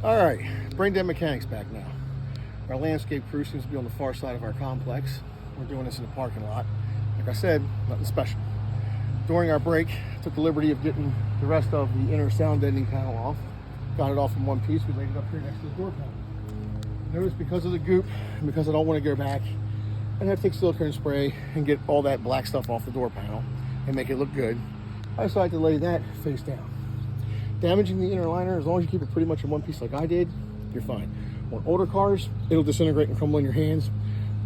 All right, Brain Dead Mechanics back now. Our landscape crew seems to be on the far side of our complex. We're doing this in the parking lot. Like I said, nothing special. During our break, I took the liberty of getting the rest of the inner sound deadening panel off. Got it off in one piece. We laid it up here next to the door panel. Notice because of the goop and because I don't want to go back and have to take silicone spray and get all that black stuff off the door panel and make it look good, I decided to lay that face down. Damaging the inner liner, as long as you keep it pretty much in one piece like I did, you're fine. On older cars, it'll disintegrate and crumble in your hands.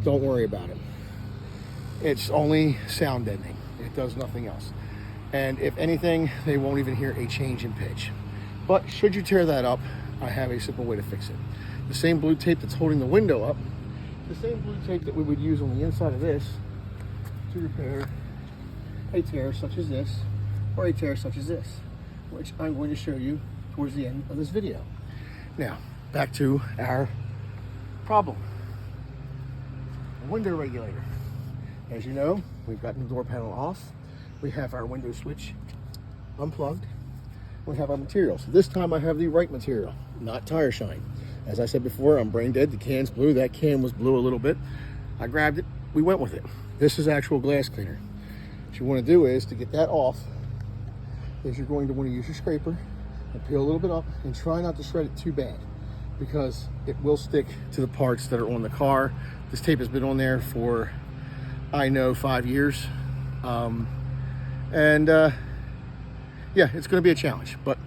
Don't worry about it. It's only sound deadening. It does nothing else. And if anything, they won't even hear a change in pitch. But should you tear that up, I have a simple way to fix it. The same blue tape that's holding the window up, the same blue tape that we would use on the inside of this to repair a tear such as this, or a tear such as this, which I'm going to show you towards the end of this video. Now, back to our problem. The window regulator. As you know, we've gotten the door panel off. We have our window switch unplugged. We have our materials. This time I have the right material, not tire shine. As I said before, I'm brain dead. The can's blue. That can was blue a little bit. I grabbed it. We went with it. This is actual glass cleaner. What you want to do is, to get that off, is you're going to want to use your scraper and peel a little bit up and try not to shred it too bad, because it will stick to the parts that are on the car. This tape has been on there for, I know, 5 years. Yeah, it's going to be a challenge, but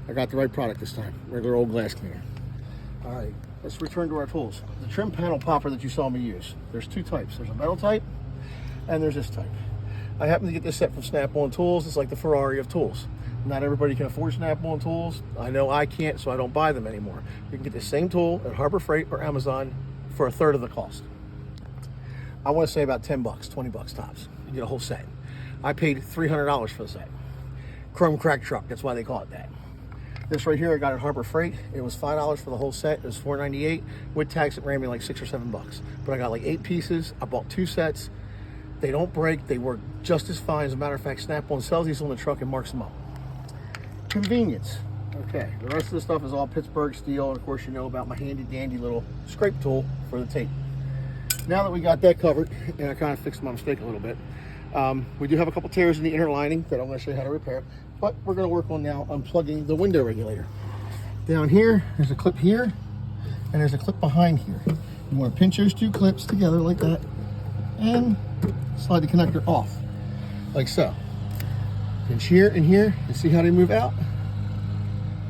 I got the right product this time. Regular old glass cleaner. All right, let's return to our tools. The trim panel popper that you saw me use, there's two types. There's a metal type and there's this type. I happen to get this set from Snap-on Tools. It's like the Ferrari of tools. Not everybody can afford Snap-on Tools. I know I can't, so I don't buy them anymore. You can get the same tool at Harbor Freight or Amazon for 1/3 of the cost. I want to say about 10 bucks, 20 bucks tops. You get a whole set. I paid $300 for the set. Chrome crack truck, that's why they call it that. This right here I got at Harbor Freight. It was $5 for the whole set. It was $4.98. With tax, it ran me like $6 or $7 bucks. But I got like 8 pieces. I bought 2 sets. They don't break. They work just as fine. As a matter of fact, Snap-on sells these on the truck and marks them up. Convenience. Okay, the rest of the stuff is all Pittsburgh steel. And of course, you know about my handy dandy little scrape tool for the tape. Now that we got that covered, and I kind of fixed my mistake a little bit, we do have a couple tears in the inner lining that I'm going to show you how to repair. But we're going to work on now unplugging the window regulator. Down here, there's a clip here, and there's a clip behind here. You want to pinch those 2 clips together like that, and slide the connector off, like so. Pinch here and here, and see how they move out?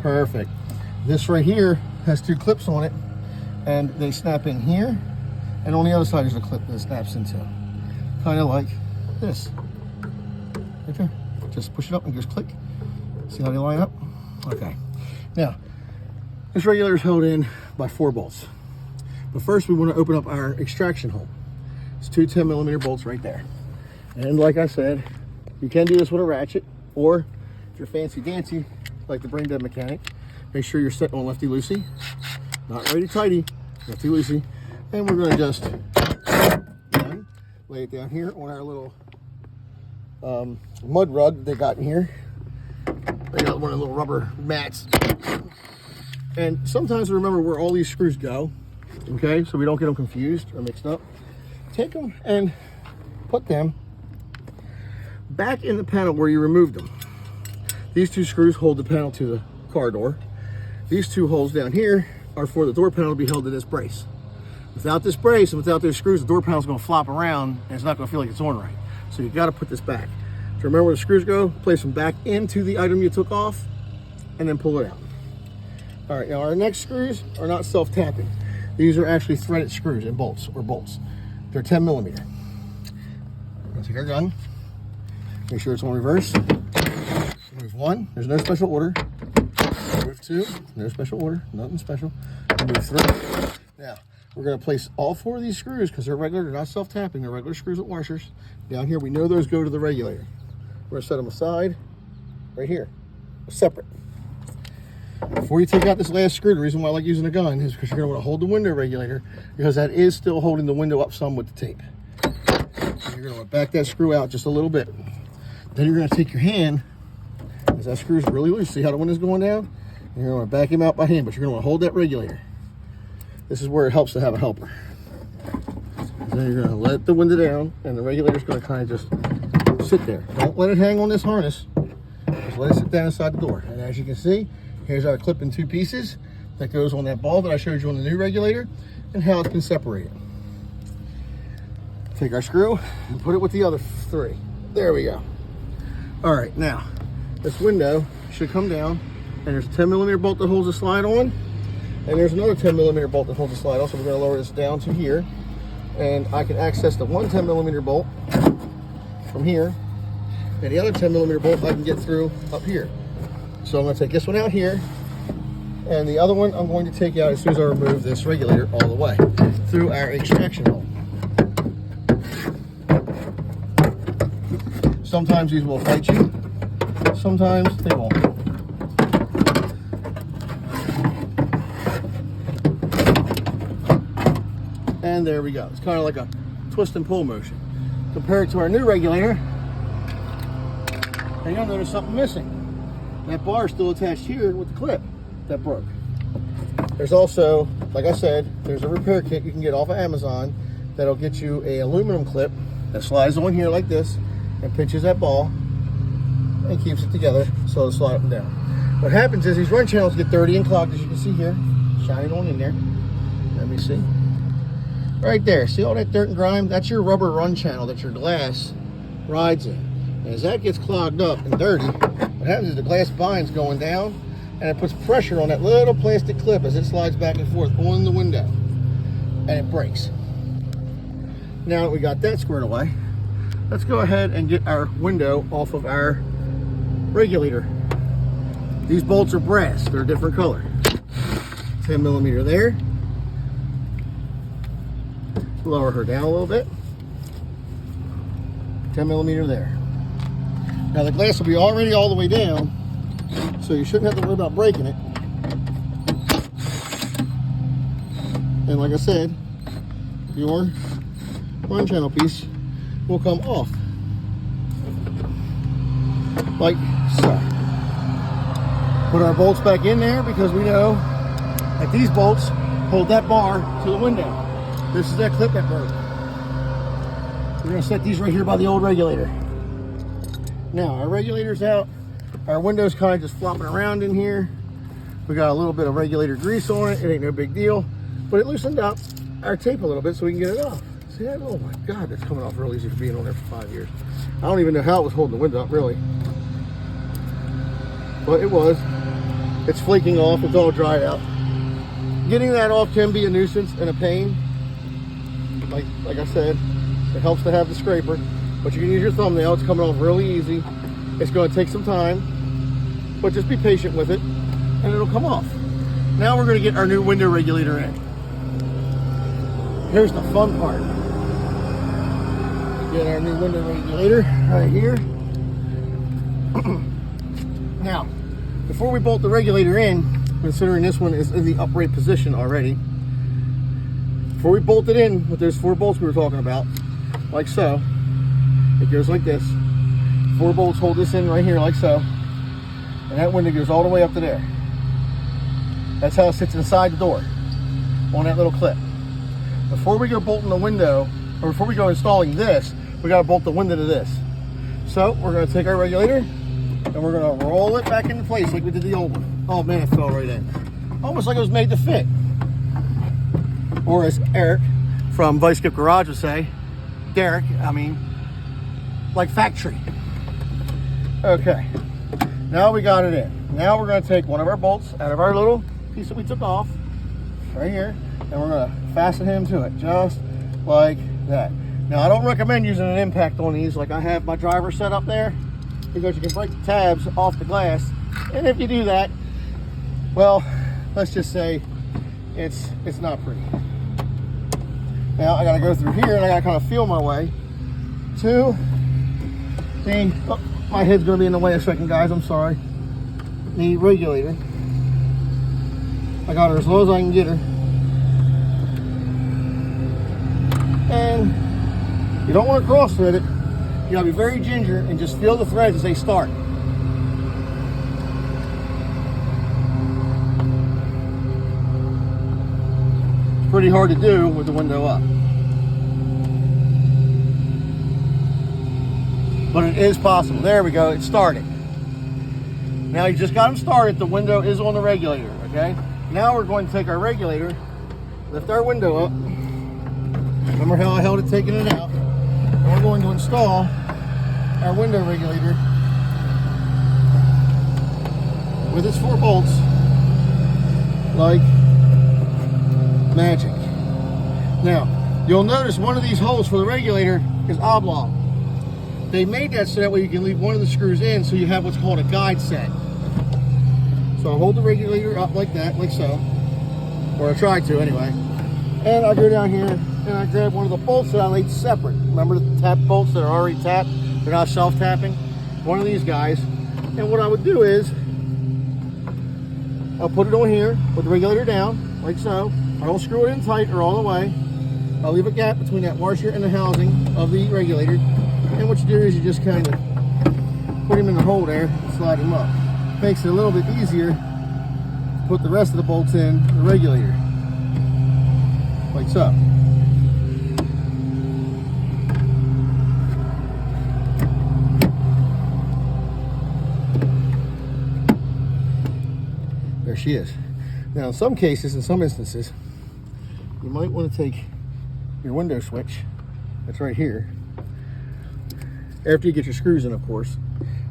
Perfect. This right here has 2 clips on it, and they snap in here, and on the other side there's a clip that snaps into. Kind of like this. Right there. Just push it up and just click. See how they line up? Okay. Now, this regulator is held in by 4 bolts. But first we want to open up our extraction hole. It's 2 10mm bolts right there. And like I said, you can do this with a ratchet, or if you're fancy-dancy, like the Brain Dead Mechanic, make sure you're setting on lefty-loosey. Not righty-tighty, lefty-loosey. And we're going to just lay it down here on our little mud rug they got in here. They got one of the little rubber mats. And sometimes remember where all these screws go, okay, so we don't get them confused or mixed up. Take them and put them back in the panel where you removed them. These 2 screws hold the panel to the car door. These 2 holes down here are for the door panel to be held to this brace. Without this brace and without those screws, the door panel is going to flop around and it's not going to feel like it's on right. So you've got to put this back. To remember where the screws go, place them back into the item you took off and then pull it out. All right, now our next screws are not self-tapping. These are actually threaded screws and bolts, or bolts. They're 10mm. We're going to take our gun, make sure it's on reverse. Move 1, there's no special order. Move 2, no special order, nothing special. Move 3. Now, we're going to place all 4 of these screws, because they're regular, they're not self-tapping, they're regular screws with washers. Down here, we know those go to the regulator. We're going to set them aside, right here, separate. Before you take out this last screw, the reason why I like using a gun is because you're going to want to hold the window regulator, because that is still holding the window up some with the tape. So you're going to back that screw out just a little bit. Then you're going to take your hand, as that screw is really loose, see how the window's going down? You're going to back him out by hand, but you're going to want to hold that regulator. This is where it helps to have a helper. Then you're going to let the window down, and the regulator's going to kind of just sit there. Don't let it hang on this harness. Just let it sit down inside the door. And as you can see, here's our clip in 2 pieces that goes on that ball that I showed you on the new regulator, and how it's been separated. Take our screw and put it with the other 3. There we go. All right, now this window should come down, and there's a 10mm bolt that holds the slide on, and there's another 10mm bolt that holds the slide on. So we're going to lower this down to here, and I can access the one 10mm bolt from here, and the other 10mm bolt I can get through up here. So I'm going to take this one out here, and the other one I'm going to take out as soon as I remove this regulator all the way through our extraction hole. Sometimes these will fight you, sometimes they won't. And there we go. It's kind of like a twist and pull motion. Compare it to our new regulator, and you'll notice something missing. That bar is still attached here with the clip that broke. There's also, like I said, there's a repair kit you can get off of Amazon that'll get you an aluminum clip that slides on here like this and pinches that ball and keeps it together so it'll slide up and down. What happens is these run channels get dirty and clogged, as you can see here. Shine it on in there. Let me see. Right there. See all that dirt and grime? That's your rubber run channel that your glass rides in. And as that gets clogged up and dirty, what happens is the glass bind's going down, and it puts pressure on that little plastic clip as it slides back and forth on the window, and it breaks. Now that we got that squared away, let's go ahead and get our window off of our regulator. These bolts are brass. They're a different color. 10mm there. Lower her down a little bit. 10mm there. Now the glass will be already all the way down, so you shouldn't have to worry about breaking it. And like I said, your run channel piece will come off. Like so. Put our bolts back in there, because we know that these bolts hold that bar to the window. This is that clip that broke. We're going to set these right here by the old regulator. Now our regulator's out. Our window's kind of just flopping around in here. We got a little bit of regulator grease on it. It ain't no big deal, but it loosened up our tape a little bit so we can get it off. See that? Oh my God, that's coming off real easy for being on there for 5 years. I don't even know how it was holding the window up, really. But it was. It's flaking off. It's all dried out. Getting that off can be a nuisance and a pain. Like I said, it helps to have the scraper, but you can use your thumbnail. It's coming off really easy. It's going to take some time, but just be patient with it, and it'll come off. Now we're going to get our new window regulator in. Here's the fun part. Get our new window regulator right here. Now, before we bolt the regulator in, considering this one is in the upright position already, before we bolt it in with those 4 bolts we were talking about, like so, it goes like this. 4 bolts hold this in right here like so, and that window goes all the way up to there. That's how it sits inside the door on that little clip. Before we go bolting the window, or before we go installing this, we got to bolt the window to this. So we're going to take our regulator and we're going to roll it back into place like we did the old one. Oh man, it fell right in. Almost like it was made to fit. Or as Eric from Vice Skip Garage would say, Derek, like factory. Okay, now we got it in. Now we're going to take one of our bolts out of our little piece that we took off right here, and we're going to fasten him to it just like that. Now I don't recommend using an impact on these like I have my driver set up there, because you can break the tabs off the glass, and if you do that, well, let's just say it's not pretty. Now I got to go through here, and I got to kind of feel my way to the, oh, my head's going to be in the way a second, guys, I'm sorry, the regulator. I got her as low as I can get her, and you don't want to cross thread it. You got to be very ginger and just feel the threads as they start. pretty hard to do with the window up. But it is possible. There we go, it started. Now you just got them started, the window is on the regulator, okay? Now we're going to take our regulator, lift our window up. Remember how I held it taking it out? And we're going to install our window regulator with its 4 bolts like magic. Now, you'll notice one of these holes for the regulator is oblong. They made that so that way you can leave one of the screws in so you have what's called a guide set. So I'll hold the regulator up like that, like so. Or I try to anyway. And I go down here and I grab one of the bolts that I laid separate. Remember the tap bolts that are already tapped? They're not self-tapping. One of these guys. And what I would do is, I'll put it on here, put the regulator down, like so. I don't screw it in tight or all the way. I'll leave a gap between that washer and the housing of the regulator. And what you do is you just kind of put him in the hole there and slide him up. Makes it a little bit easier to put the rest of the bolts in the regulator. Like so. There she is. Now in some cases, in some instances, you might want to take your window switch, that's right here, after you get your screws in, of course,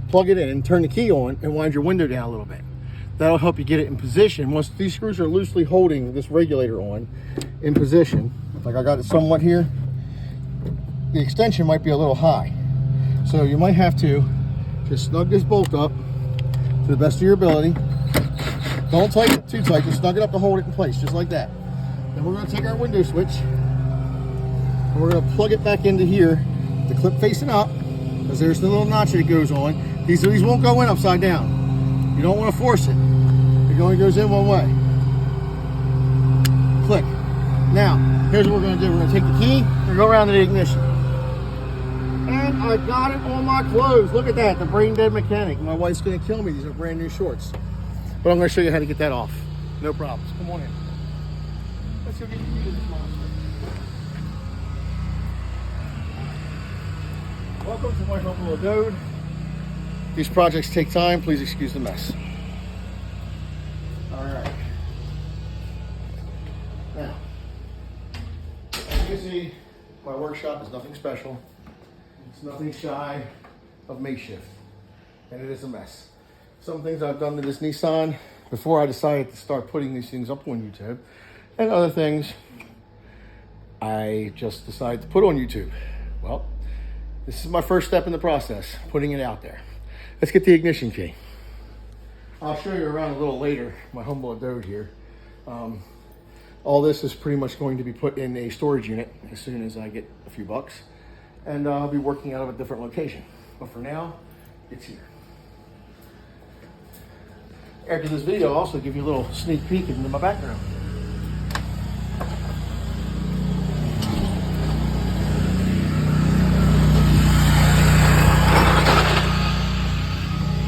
plug it in and turn the key on and wind your window down a little bit. That'll help you get it in position. Once these screws are loosely holding this regulator on in position, like I got it somewhat here, the extension might be a little high. So you might have to just snug this bolt up to the best of your ability. Don't tighten it too tight, just snug it up to hold it in place, just like that. Then we're gonna take our window switch and we're gonna plug it back into here, the clip facing up, because there's the little notch that goes on. These won't go in upside down. You don't want to force it. It only goes in one way. Click. Now, here's what we're going to do. We're going to take the key and go around to the ignition. And I got it on my clothes. Look at that, the brain dead mechanic. My wife's going to kill me. These are brand new shorts. But I'm going to show you how to get that off. No problems. Come on in. Let's go get the key to this monster. Welcome to my humble abode. These projects take time. Please excuse the mess. All right. Now, as you can see, my workshop is nothing special. It's nothing shy of makeshift, and it is a mess. Some things I've done to this Nissan before I decided to start putting these things up on YouTube, and other things I just decided to put on YouTube. Well, this is my first step in the process, putting it out there. Let's get the ignition key. I'll show you around a little later, my humble abode here. All this is pretty much going to be put in a storage unit as soon as I get a few bucks. And I'll be working out of a different location. But for now, it's here. After this video, I'll also give you a little sneak peek into my background.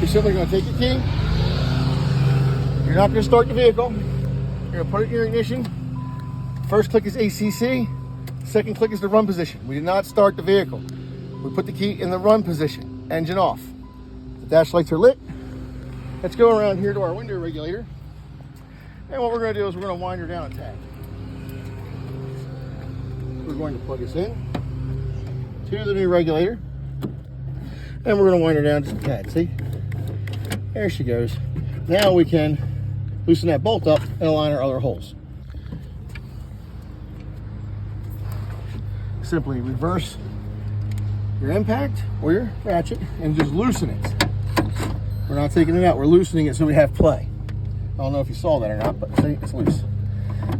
You're simply going to take your key. You're not going to start the vehicle. You're going to put it in your ignition. First click is ACC. Second click is the run position. We did not start the vehicle. We put the key in the run position. Engine off. The dash lights are lit. Let's go around here to our window regulator. And what we're going to do is we're going to wind her down a tad. We're going to plug this in to the new regulator. And we're going to wind her down just a tad. See? There she goes. Now we can loosen that bolt up and align our other holes. Simply reverse your impact or your ratchet and just loosen it. We're not taking it out, we're loosening it so we have play. I don't know if you saw that or not, but see, it's loose.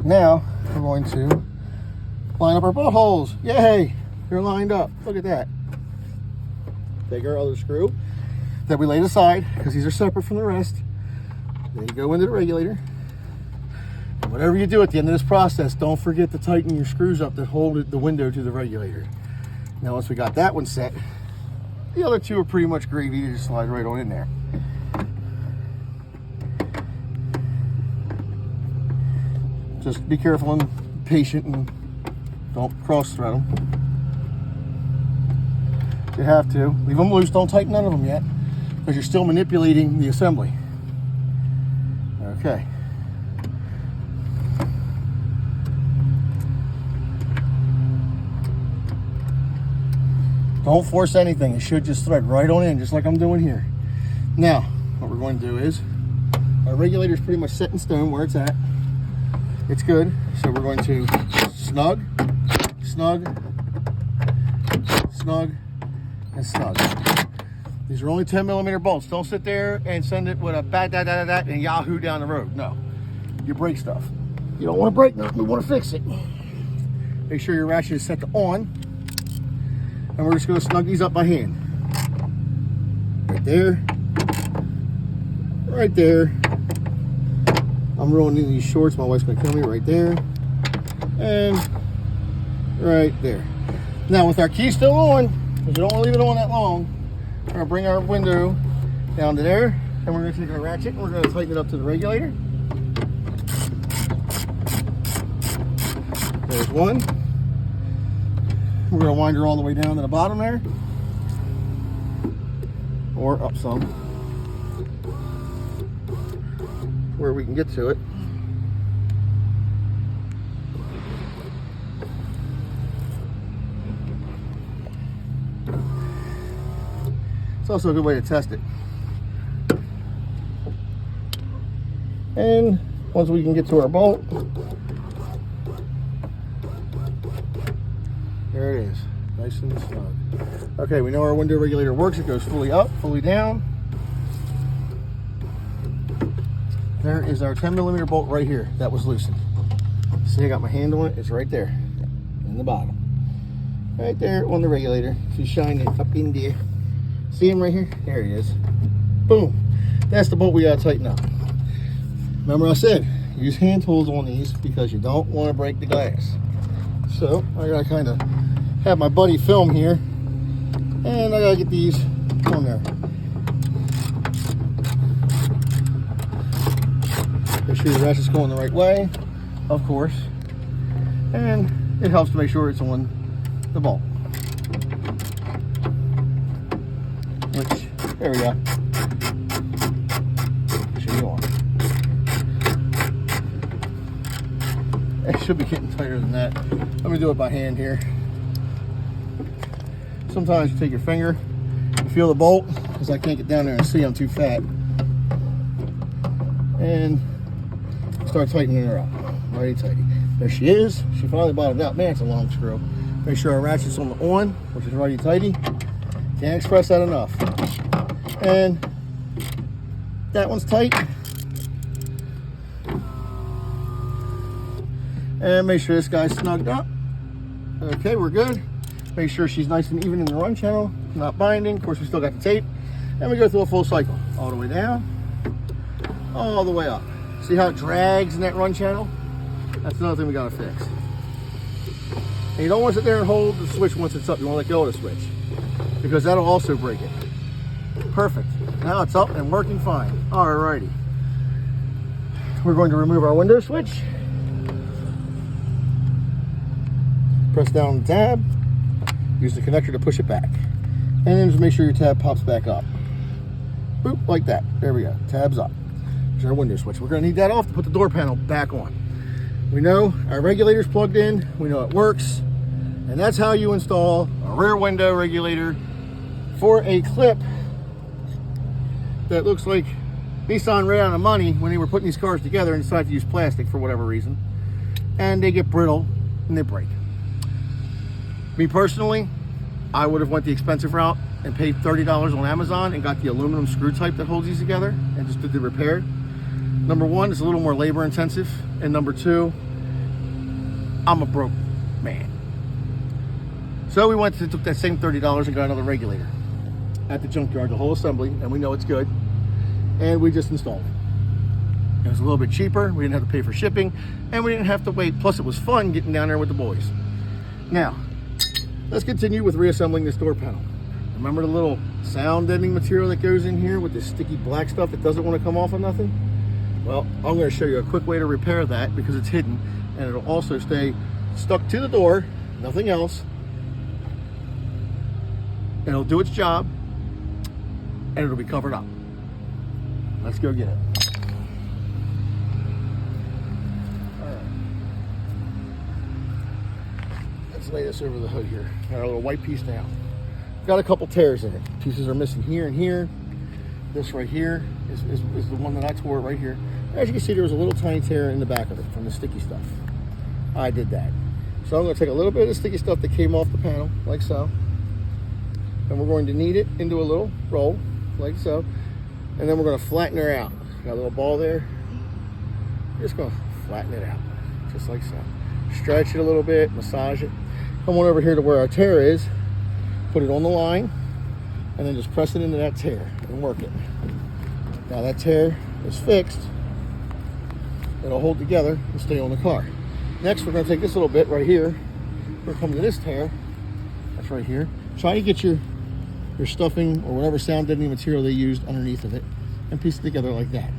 Now we're going to line up our bolt holes. Yay! They're lined up. Look at that. Take our other screw that we laid aside because these are separate from the rest. Then you go into the regulator. And whatever you do at the end of this process, don't forget to tighten your screws up that hold the window to the regulator. Now once we got that one set, the other two are pretty much gravy. You just slide right on in there. Just be careful and patient and don't cross thread them. You have to leave them loose. Don't tighten none of them yet, because you're still manipulating the assembly. Okay. Don't force anything. It should just thread right on in, just like I'm doing here. Now, what we're going to do is, our regulator is pretty much set in stone where it's at. It's good. So we're going to snug, snug, snug, and snug. These are only 10mm bolts. Don't sit there and send it with a bat-dat-dat-dat and Yahoo down the road. No. You break stuff. You don't want to break nothing. We want to fix it. Make sure your ratchet is set to on. And we're just going to snug these up by hand. Right there. Right there. I'm rolling in these shorts. My wife's going to kill me. Right there. And right there. Now with our key still on, because you don't want to leave it on that long, we're going to bring our window down to there. And we're going to take our ratchet and we're going to tighten it up to the regulator. There's one. We're going to wind her all the way down to the bottom there, or up some, where we can get to it. It's also a good way to test it. And once we can get to our bolt, there it is, nice and snug. Okay, we know our window regulator works. It goes fully up, fully down. There is our 10mm bolt right here that was loosened. See, I got my hand on it. It's right there in the bottom. Right there on the regulator. If you shine it up in there. See him right here? There he is. Boom. That's the bolt we gotta tighten up. Remember I said, use hand tools on these because you don't want to break the glass. So I gotta kind of have my buddy film here, and I gotta get these on there. Make sure your ratchet's going the right way, of course, and it helps to make sure it's on the bolt. Which, there we go. Should be on. It should be getting tighter than that. Let me do it by hand here. Sometimes you take your finger, you feel the bolt, because I can't get down there and see, I'm too fat. And start tightening her up. Righty tighty. There she is. She finally bottomed out. Man, it's a long screw. Make sure our ratchet's on the on, which is righty tighty. Can't express that enough. And that one's tight. And make sure this guy's snugged up. Okay, we're good. Make sure she's nice and even in the run channel, not binding. Of course, we still got the tape. And we go through a full cycle. All the way down, all the way up. See how it drags in that run channel? That's another thing we gotta fix. And you don't want to sit there and hold the switch once it's up. You want to let go of the switch, because that'll also break it. Perfect. Now it's up and working fine. Alrighty. We're going to remove our window switch. Press down on the tab. Use the connector to push it back. And then just make sure your tab pops back up. Boop, like that. There we go. Tab's up. There's our window switch. We're going to need that off to put the door panel back on. We know our regulator's plugged in. We know it works. And that's how you install a rear window regulator for a clip that looks like Nissan ran out of money when they were putting these cars together and decided to use plastic for whatever reason. And they get brittle and they break. Me personally, I would have went the expensive route and paid $30 on Amazon and got the aluminum screw type that holds these together and just did the repair. Number one, it's a little more labor intensive. And number two, I'm a broke man. So we went to took that same $30 and got another regulator at the junkyard, the whole assembly, and we know it's good. And we just installed it. It was a little bit cheaper. We didn't have to pay for shipping, and we didn't have to wait. Plus, it was fun getting down there with the boys. Now, let's continue with reassembling this door panel. Remember the little sound deadening material that goes in here with this sticky black stuff that doesn't want to come off of nothing? Well, I'm going to show you a quick way to repair that because it's hidden. and it'll also stay stuck to the door, nothing else. And it'll do its job, and it'll be covered up. Let's go get it. All right. Let's lay this over the hood here. Got our little white piece now. Got a couple tears in it. Pieces are missing here and here. This right here is the one that I tore right here. As you can see, there was a little tiny tear in the back of it from the sticky stuff. I did that. So I'm going to take a little bit of the sticky stuff that came off the panel, like so. And we're going to knead it into a little roll, like so. And then we're going to flatten her out. Got a little ball there. Just going to flatten it out, just like so. Stretch it a little bit, massage it. Come on over here to where our tear is. Put it on the line, and then just press it into that tear and work it. Now that tear is fixed. It'll hold together and stay on the car. Next, we're going to take this little bit right here. We're going to come to this tear. That's right here. Try to get your stuffing or whatever sound deadening material they used underneath of it and piece it together like that.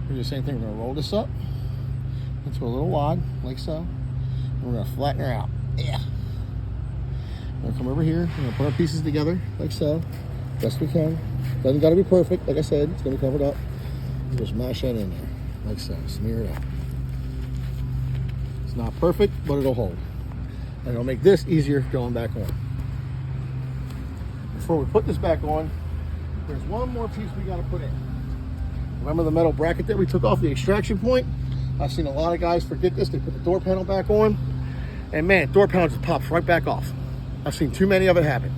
We do the same thing. We're going to roll this up into a little wad, like so. And we're going to flatten her out. Yeah. We're going to come over here. We're going to put our pieces together, like so. Best we can. Doesn't got to be perfect. Like I said, it's going to be covered up. You just mash that in there, like so. Smear it out. It's not perfect, but it'll hold. And it'll make this easier going back on. Before we put this back on, there's one more piece we got to put in. Remember the metal bracket that we took off the extraction point? I've seen a lot of guys forget this. They put the door panel back on, and man, door panel just pops right back off. I've seen too many of it happen.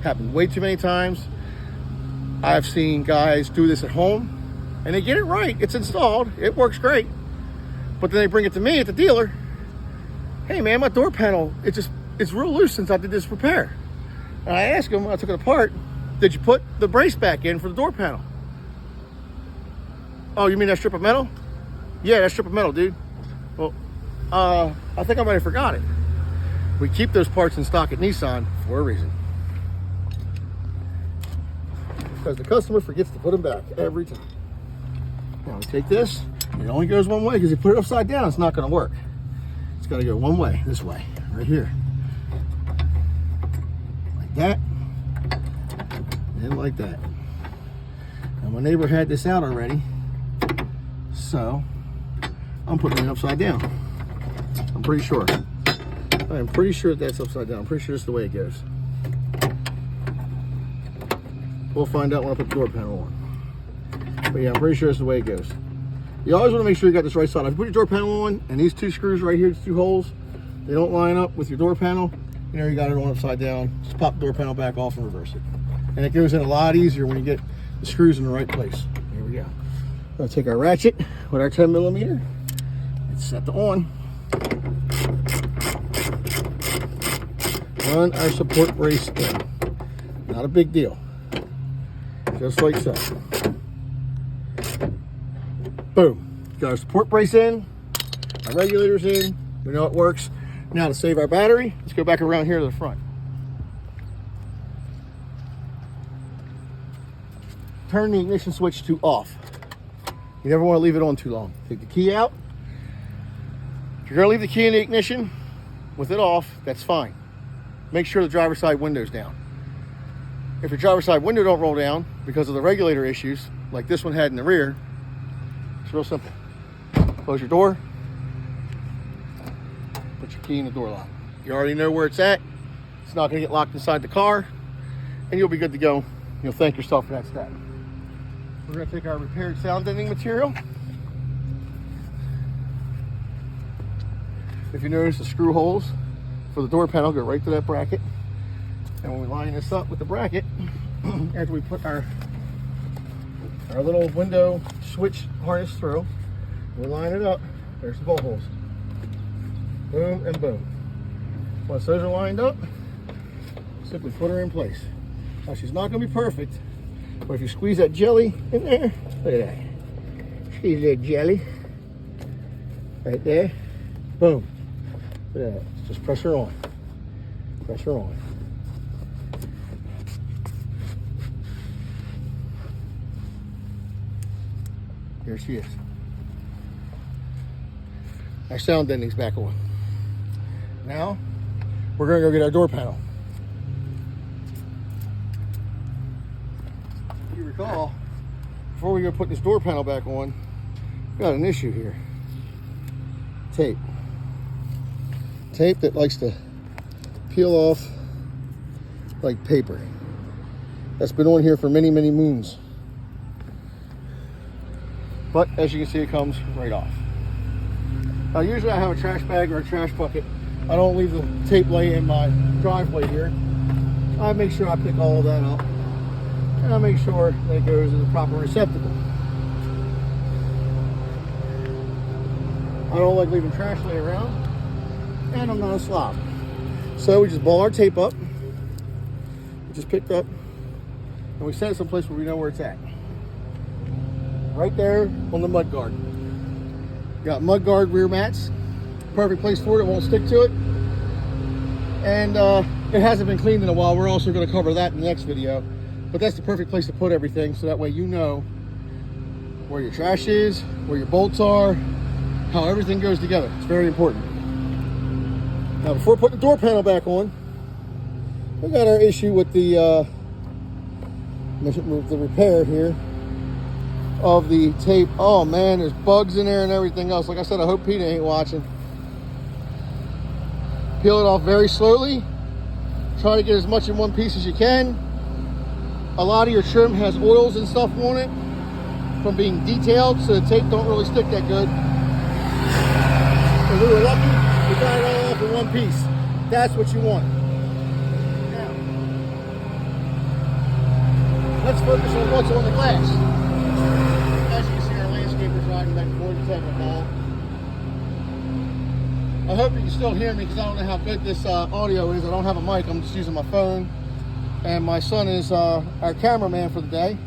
Happened way too many times. I've seen guys do this at home, and they get it right. It's installed. It works great. But then they bring it to me at the dealer. Hey man, my door panel, it's real loose since I did this repair. And I asked him when I took it apart, did you put the brace back in for the door panel? Oh, you mean that strip of metal? Yeah, that strip of metal, dude. Well, I think I might have forgot it. We keep those parts in stock at Nissan for a reason. Because the customer forgets to put them back every time. Now we take this, it only goes one way because you put it upside down, it's not going to work. It's got to go one way, this way, right here. Like that, and like that. Now my neighbor had this out already, so I'm putting it upside down. I'm pretty sure. I'm pretty sure that's upside down. I'm pretty sure that's the way it goes. We'll find out when I put the door panel on. But yeah, I'm pretty sure that's the way it goes. You always want to make sure you got this right side. If you put your door panel on and these two screws right here, these two holes, they don't line up with your door panel, you know you got it on upside down. Just pop the door panel back off and reverse it. And it goes in a lot easier when you get the screws in the right place. Here we go. We're going to take our ratchet with our 10 millimeter and set the on. Run our support brace in. Not a big deal. Just like so. Boom. Got our support brace in. Our regulator's in. We know it works. Now to save our battery, let's go back around here to the front. Turn the ignition switch to off. You never want to leave it on too long. Take the key out. If you're going to leave the key in the ignition with it off, that's fine. Make sure the driver's side window's down. If your driver's side window don't roll down because of the regulator issues, like this one had in the rear, it's real simple. Close your door, put your key in the door lock. You already know where it's at. It's not going to get locked inside the car, and you'll be good to go. You'll thank yourself for that step. We're going to take our repaired sound deadening material. If you notice, the screw holes for the door panel go right to that bracket. And when we line this up with the bracket, after we put our little window switch harness through, we line it up, there's the bolt holes. Boom and boom. Once those are lined up, simply put her in place. Now she's not going to be perfect, but if you squeeze that jelly in there, look at that. Squeeze that jelly right there. Boom. Look at that. Just press her on. Press her on. Here she is. Our sound deadening's back on. Now, we're gonna go get our door panel. If you recall, before we go put this door panel back on, we got an issue here. Tape. Tape that likes to peel off like paper. That's been on here for many, many moons. But as you can see, it comes right off. Now usually I have a trash bag or a trash bucket. I don't leave the tape lay in my driveway here. I make sure I pick all of that up. And I make sure that it goes in the proper receptacle. I don't like leaving trash laying around. And I'm not a slob. So we just ball our tape up. We just picked up. And we set it someplace where we know where it's at. Right there on the mud guard. Got mud guard rear mats. Perfect place for it. It won't stick to it. And it hasn't been cleaned in a while. We're also going to cover that in the next video. But that's the perfect place to put everything, so that way you know where your trash is, where your bolts are, how everything goes together. It's very important. Now before putting the door panel back on, we got our issue with the repair here of the tape. Oh man, there's bugs in there and everything else. Like I said, I hope Peter ain't watching. Peel it off very slowly. Try to get as much in one piece as you can. A lot of your trim has oils and stuff on it from being detailed, so the tape don't really stick that good. If we were lucky, we got it all off in one piece. That's what you want. Now, let's focus on what's on the glass. As you can see, our landscaper's riding back and forth and taking a ball. I hope you can still hear me because I don't know how good this audio is. I don't have a mic, I'm just using my phone. And my son is our cameraman for the day.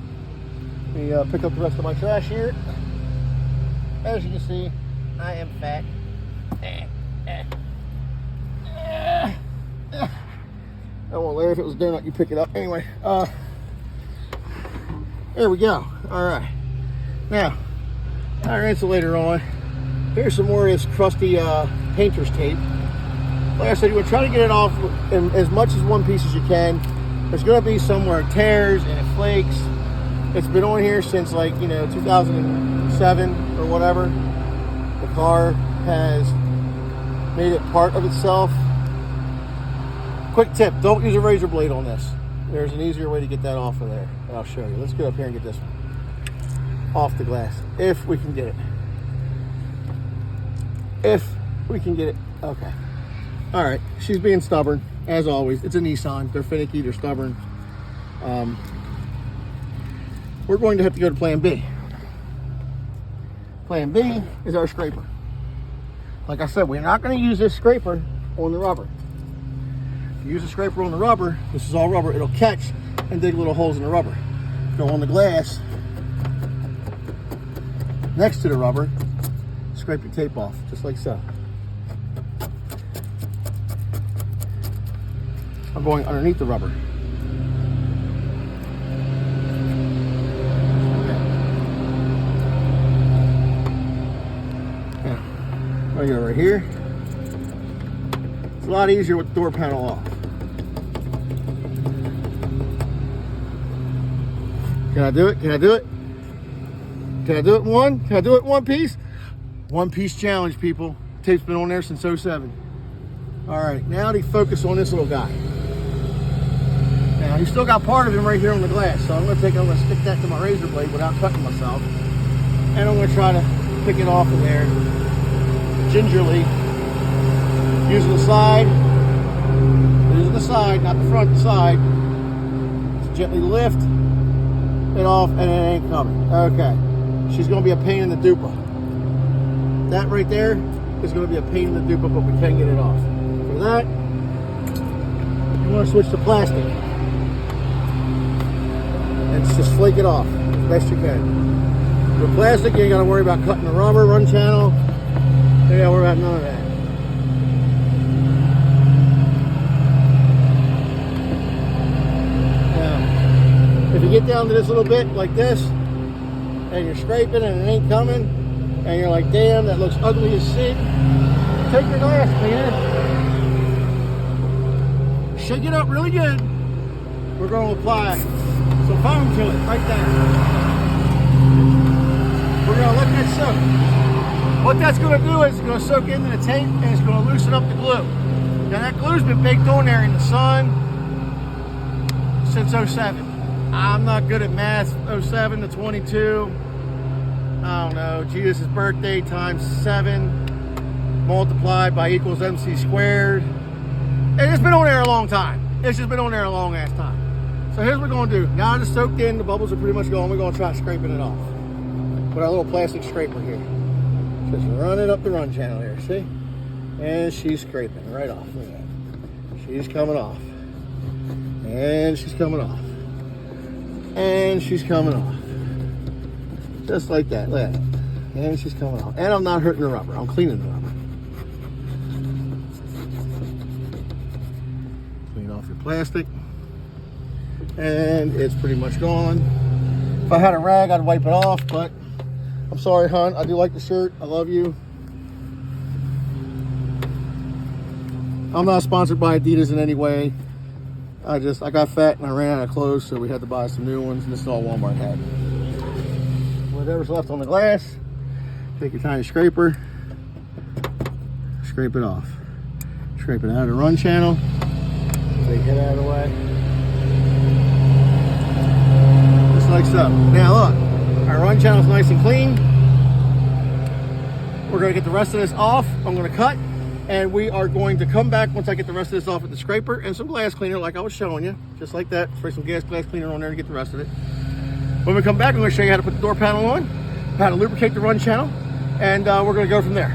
Let me pick up the rest of my trash here. As you can see, I am fat. I won't Larry, if it was a donut, you pick it up. Anyway, there we go. All right. Now, our insulator on. Here's some more of this crusty painter's tape. Like I said, you would try to get it off in as much as one piece as you can. There's going to be somewhere it tears and it flakes. It's been on here since 2007 or whatever. The car has made it part of itself. Quick tip, don't use a razor blade on this. There's an easier way to get that off of there. I'll show you. Let's get up here and get this one off the glass, if we can get it. If we can get it. Okay. All right, she's being stubborn, as always. It's a Nissan. They're finicky, they're stubborn. We're going to have to go to plan B. Plan B is our scraper. Like I said, we're not going to use this scraper on the rubber. If you use a scraper on the rubber, this is all rubber, it'll catch and dig little holes in the rubber. Go on the glass, next to the rubber, scrape your tape off, just like so. I'm going underneath the rubber. Yeah. I go right here. It's a lot easier with the door panel off. Can I do it? Can I do it? Can I do it in one? Can I do it in one piece? One piece challenge, people. Tape's been on there since 07. All right, now to focus on this little guy. Now, he's still got part of him right here on the glass, so I'm gonna stick that to my razor blade without cutting myself. And I'm gonna try to pick it off of there gingerly, using the side, not the front, the side. Just gently lift it off, and it ain't coming. Okay, she's gonna be a pain in the duper. That right there is gonna be a pain in the duper, but we can get it off. For that, you wanna switch to plastic. And just flake it off as best you can. For plastic, you ain't got to worry about cutting the rubber, run channel. You ain't got to worry about none of that. Now, if you get down to this little bit like this, and you're scraping and it ain't coming, and you're like, damn, that looks ugly as sin, take your glass cleaner, shake it up really good. We're going to apply some foam to it right there. We're going to let that soak. What that's going to do is it's going to soak into the tape and it's going to loosen up the glue. Now that glue's been baked on there in the sun since 07. I'm not good at math. 07 to 22. I don't know. Jesus' birthday times 7 multiplied by equals MC squared. And it's been on there a long time. It's just been on there a long ass time. So here's what we're going to do. Now it's soaked in. The bubbles are pretty much gone. We're going to try scraping it off with our little plastic scraper here. Just run it up the run channel here. See? And she's scraping right off. Look at that. She's coming off. And she's coming off. And she's coming off. Just like that. Look at that. And she's coming off. And I'm not hurting the rubber. I'm cleaning the rubber. Clean off your plastic. And it's pretty much gone. If I had a rag, I'd wipe it off, but I'm sorry, hon. I do like the shirt. I love you. I'm not sponsored by Adidas in any way. I got fat and I ran out of clothes, so we had to buy some new ones, and this is all Walmart had. Whatever's left on the glass, take your tiny scraper, scrape it off. Scrape it out of the run channel. Take it out of the way. Just like so. Now look, our run channel is nice and clean. We're going to get the rest of this off. I'm going to cut. And we are going to come back once I get the rest of this off with the scraper and some glass cleaner like I was showing you. Just like that. Spray some glass cleaner on there to get the rest of it. When we come back, I'm going to show you how to put the door panel on, how to lubricate the run channel, and we're going to go from there.